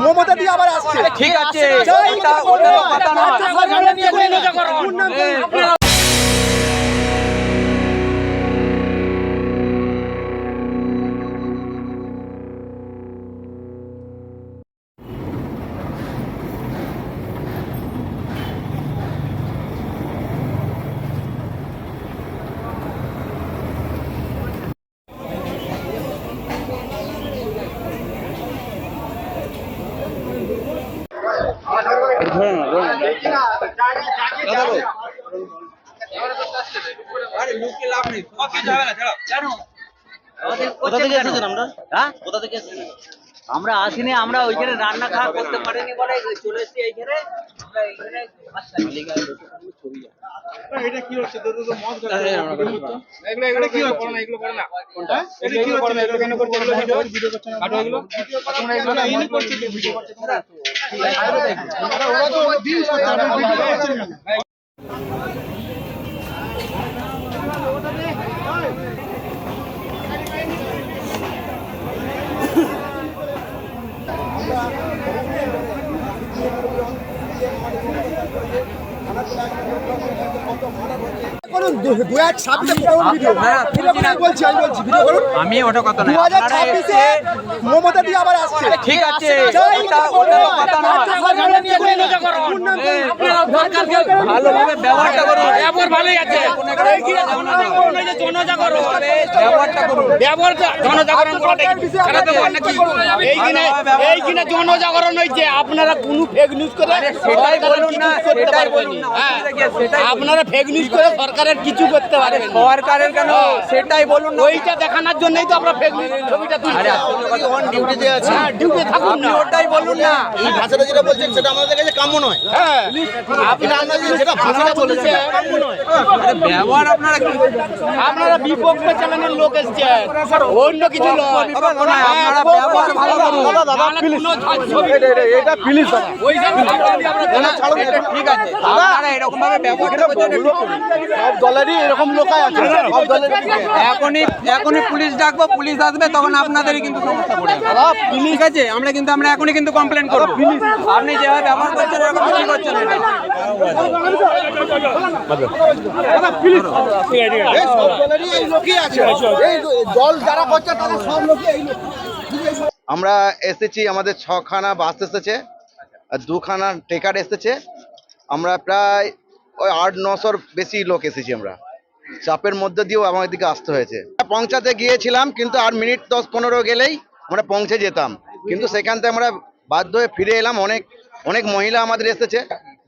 মমতা দিয়ে আবার আসছে, ঠিক আছে, ওটা কথা নয়। আমরা আসিনি, আমরা ওইখানে রান্না খাওয়া করতে পারিনি বলে চলে এসেছি এইখানে। এটা কি হচ্ছে? তো মদ এগুলো কি হচ্ছে? এগুলো করে না, কোনটা এটা কি হচ্ছে? এগুলো কেন করছে? এগুলো ভিডিও করছে না, কাটো এগুলো তোমরা এগুলো ইনি করছে, ভিডিও করছে তোমরা। ওরা তো ভিডিও করছে না। আমি ওটা কথা নয়, 2026-এ মমতা দিয়ে আবার আসছে, ঠিক আছে, ওটা কথা নয়। ভালোভাবে ব্যবহারটা করুন, ব্যবহার ভালোই আছে, ব্যবহারটা করুন। জনজাগরণ এইখানে জনজাগরণ হয়েছে। আপনারা কোনো ফেক নিউজ করে সেটাই বলুন না, সেটাই বলুন না, আপনারা ফেক নিউজ করে সরকারের কিছু করতে পারবেন না। সরকারের কেন সেটাই বলুন না। ওইটা দেখানোর জন্যই তো আমরা ফেক নিউজ ছবিটা তুলছি। ডিউটিতে আছে, ডিউটি থাকুন না, ওটাই বলুন না। এই ভাষাটা যেটা বলছেন সেটা আমাদের কাছে কাম্য নয়। হ্যাঁ আপনারা যেটা ভাষাটা বলেছেন কাম্য নয়। ব্যবহার আপনারা বিপক্ষ চ্যানেলের লোক এসছে, অন্য কিছু নয়। আপনারা ব্যবহার ভালো করুন। এটা প্লিজ দাদা, ঠিক আছে, আপনারা এরকম ভাবে ব্যবহার সব দলেরই এরকম লোকাই আছে, সব দলের এখনই পুলিশ ডাকবো, পুলিশ আসবে, তখন আপনাদেরই কিন্তু সমস্যা পড়ে যাবে। ঠিক আছে, আমরা এখনই কিন্তু কমপ্লেন করবো। আপনি যেভাবে ব্যবহার করছেন এরকম কি করছেন এটা। সব দলেরই এই লোকই আছে, এই দল যারা করছে তারা সব লোকই এই লোক। আমরা এসেছি, আমাদের 6খানা বাস এসেছে আর 2খানা ট্রেকার এসেছে। আমরা প্রায় ওই 800-900 বেশি লোক এসেছি। আমরা চাপের মধ্যে দিয়েও আমার দিকে আসতে হয়েছে। পৌঁছাতে গিয়েছিলাম, কিন্তু আর মিনিট 10-15 গেলেই আমরা পৌঁছে যেতাম, কিন্তু সেখান থেকে আমরা বাধ্য হয়ে ফিরে এলাম। অনেক মহিলা আমাদের এসেছে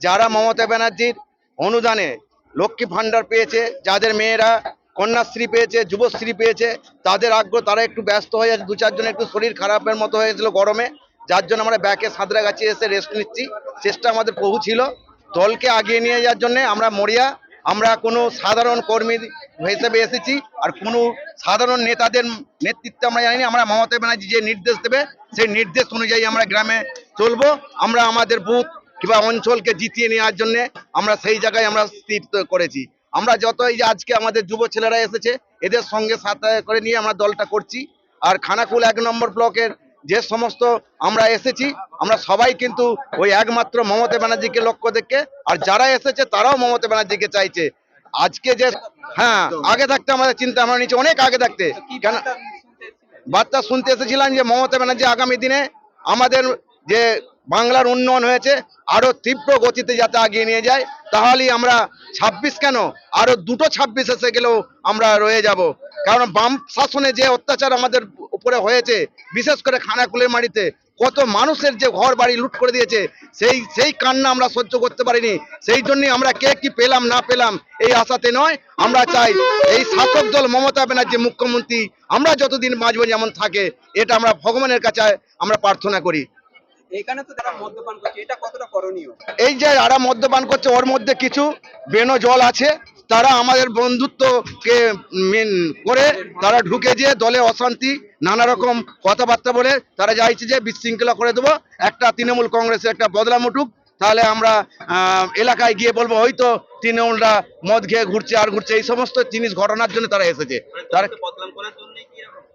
যারা মমতা ব্যানার্জির অনুদানে লক্ষ্মী ভাণ্ডার পেয়েছে, যাদের মেয়েরা কন্যাশ্রী পেয়েছে, যুবশ্রী পেয়েছে, তাদের আগ্রহ, তারা একটু ব্যস্ত হয়ে আছে। 2-4 জন একটু শরীর খারাপের মতো হয়েছিল গরমে, যার জন্য আমরা ব্যাকে সাঁতরাগাছি এসে রেস্ট নিচ্ছি। চেষ্টা আমাদের বহু ছিল দলকে আগিয়ে নিয়ে যাওয়ার জন্য। আমরা মরিয়া, আমরা কোনো সাধারণ কর্মী হিসেবে এসেছি, আর কোনো সাধারণ নেতাদের নেতৃত্বে আমরা জানি না। আমরা মমতা ব্যানার্জি যে নির্দেশ দেবে সেই নির্দেশ অনুযায়ী আমরা গ্রামে চলবো। আমরা আমাদের বুথ কিংবা অঞ্চলকে জিতিয়ে নেওয়ার জন্য আমরা সেই জায়গায় আমরা স্থির করেছি। আমরা যতই যে আজকে আমাদের যুব ছেলেরা এসেছে, এদের সঙ্গে সাথে করে নিয়ে আমরা দলটা করছি। আর খানাকুল 1 নম্বর ব্লকের যে সমস্ত আমরা এসেছি, আমরা সবাই কিন্তু ওই একমাত্র মমতা ব্যানার্জিকে লক্ষ্য দেখে, আর যারা এসেছে তারাও মমতা ব্যানার্জিকে চাইছে। আজকে যে হ্যাঁ, আগে থাকতে আমাদের চিন্তা আমরা নিচে অনেক আগে থাকতে, কেন বার্তা শুনতে এসেছিলাম যে মমতা ব্যানার্জি আগামী দিনে আমাদের যে বাংলার উন্নয়ন হয়েছে আরো তীব্র গতিতে যাতে আগিয়ে নিয়ে যায়, তাহলেই আমরা 26 কেন আরো 2টো 26 এসে গেলেও আমরা রয়ে যাব। কারণ বাম শাসনে যে অত্যাচার আমাদের উপরে হয়েছে, বিশেষ করে খানাকুলের মাটিতে কত মানুষের যে ঘর বাড়ি লুট করে দিয়েছে, সেই কান্না আমরা সহ্য করতে পারিনি। সেই জন্যই আমরা কে কি পেলাম না পেলাম এই আশাতে নয়, আমরা চাই এই শাসক দল মমতা ব্যানার্জি মুখ্যমন্ত্রী আমরা যতদিন বাঁচবো যেমন থাকে, এটা আমরা ভগবানের কাছে আমরা প্রার্থনা করি। এখানে তো যারা মদ্যপান করছে, এটা কতটা করণীয়? এই যে যারা মদ্যপান করছে ওর মধ্যে কিছু বেনো জল আছে, তারা আমাদের বন্ধুত্বকে মেন করে তারা ঢুকে যেয়ে দলে অশান্তি নানা রকম কথাবার্তা বলে তারা চাইছে যে বিশৃঙ্খলা করে দেবো, একটা তৃণমূল কংগ্রেসের একটা বদলাম উঠুক, তাহলে আমরা এলাকায় গিয়ে বলবো হয়তো তৃণমূলরা মদ খেয়ে ঘুরছে আর ঘুরছে, এই সমস্ত জিনিস ঘটনার জন্য তারা এসেছে। তারা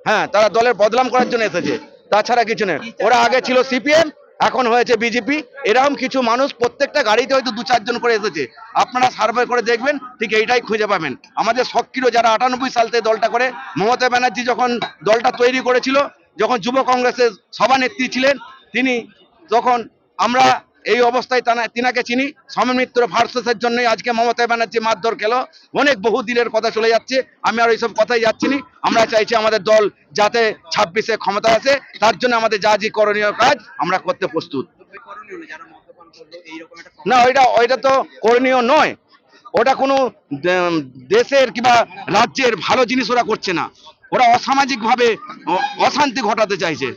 হ্যাঁ, তারা দলের বদনাম করার জন্য এসেছে, তাছাড়া কিছু নেই। ওরা আগে ছিল সিপিএম, এখন হয়েছে বিজেপি। এরকম কিছু মানুষ প্রত্যেকটা গাড়িতে হয়তো 2-4 জন করে এসেছে। আপনারা সার্ভে করে দেখবেন, ঠিক এইটাই খুঁজে পাবেন। আমাদের সক্রিয় যারা 98 সাল থেকে দলটা করে, মমতা ব্যানার্জি যখন দলটা তৈরি করেছিল, যখন যুব কংগ্রেসের সভানেত্রী ছিলেন তিনি, তখন আমরা এই অবস্থায় তিনাকে চিনি। সমমিত্র ভার্সেসের জন্যই আজকে মমতা ব্যানার্জি মারধর খেলো, অনেক বহু দিনের কথা চলে যাচ্ছে। আমি আর এইসব কথাই যাচ্ছি না। আমরা চাইছি আমাদের দল যাতে 26-এ ক্ষমতা আসে, তার জন্য আমাদের যা যা করণীয় কাজ আমরা করতে প্রস্তুত। না, ওইটা তো করণীয় নয়। ওটা কোনো দেশের কিংবা রাজ্যের ভালো জিনিস ওরা করছে না, ওরা অসামাজিক ভাবে অশান্তি ঘটাতে চাইছে।